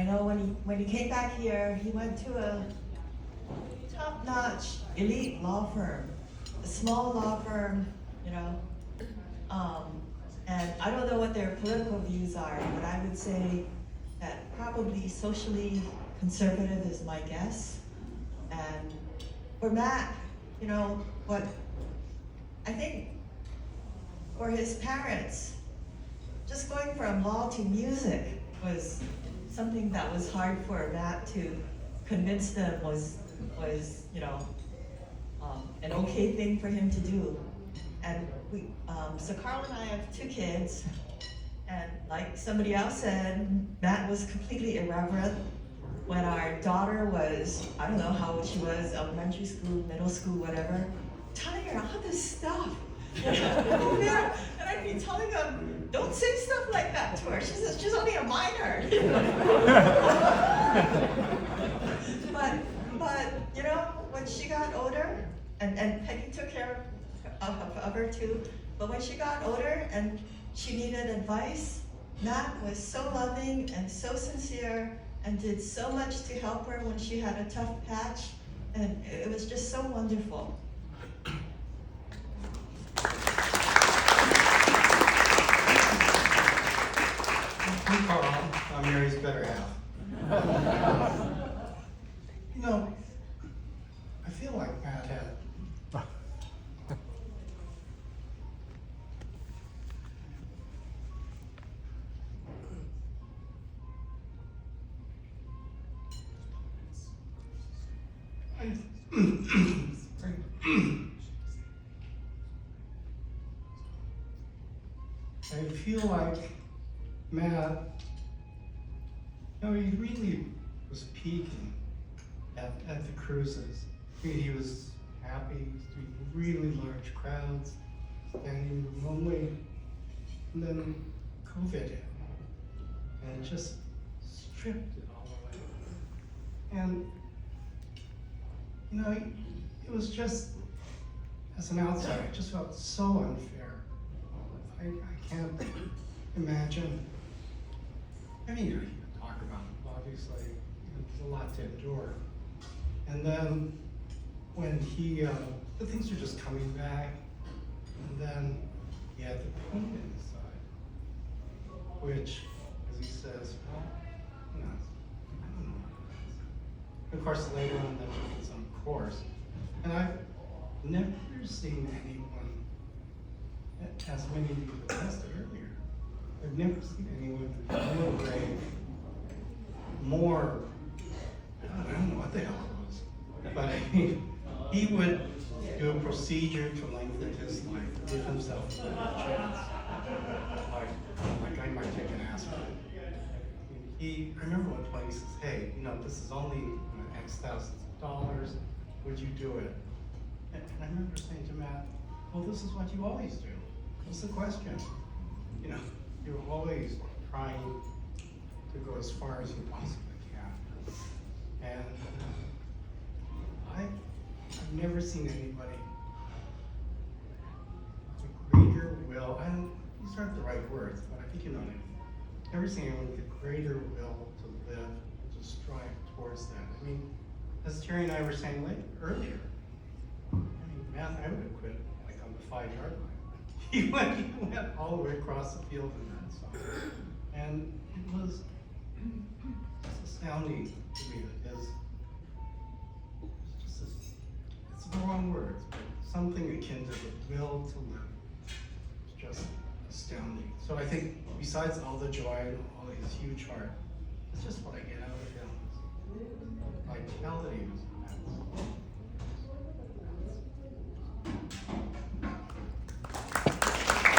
I know when he came back here, he went to a top-notch elite law firm, a small law firm, you know. And I don't know what their political views are, but I would say that probably socially conservative is my guess. And for Matt, you know, what I think for his parents, just going from law to music was something that was hard for Matt to convince them was you know, an okay thing for him to do. And so Carl and I have 2 kids, and like somebody else said, Matt was completely irreverent. When our daughter was, I don't know how old she was, elementary school, middle school, whatever, telling her all this stuff. Oh, man. And I'd be telling them, don't say stuff like that to her. She's only a minor. But you know, when she got older, and Peggy took care of her too, but when she got older and she needed advice, Matt was so loving and so sincere and did so much to help her when she had a tough patch, and it was just so wonderful. I'm Carl. I'm Mary's better half. You know, I feel like Matt had I feel like Matt, you know, he really was peaking at the cruises. He was happy, he was doing really large crowds, standing room only, and then COVID hit, and it just stripped it all away. And, you know, it was just, as an outsider, it just felt so unfair. I can't imagine. I mean, you can talk about it, obviously, there's a lot to endure. And then when the things are just coming back, and then he had the pain inside, which, as he says, well, you know, I don't know. Of course, later on, that took its own course. And I've never seen anyone, as many of you attested earlier, I've never seen anyone more brave, more, I don't know what the hell it was, but I mean, he would do a procedure to lengthen his life, give himself a chance, like I might take an aspirin. I remember one point he says, hey, you know, this is only X thousands of dollars, would you do it? And I remember saying to Matt, well, this is what you always do. What's the question? You know, you're always trying to go as far as you possibly can. And I've never seen anybody with greater will, these aren't the right words, but I think you know what I mean. Never seen anyone with a greater will to live, to strive towards that. I mean, as Terry and I were saying earlier, I mean, math, I would have quit like on the 5-yard line. He went all the way across the field in that song. And it was astounding to me that it's the wrong words, but something akin to the will to live. It's just astounding. So I think besides all the joy and all his huge heart, it's just what I get out of him. Vitality was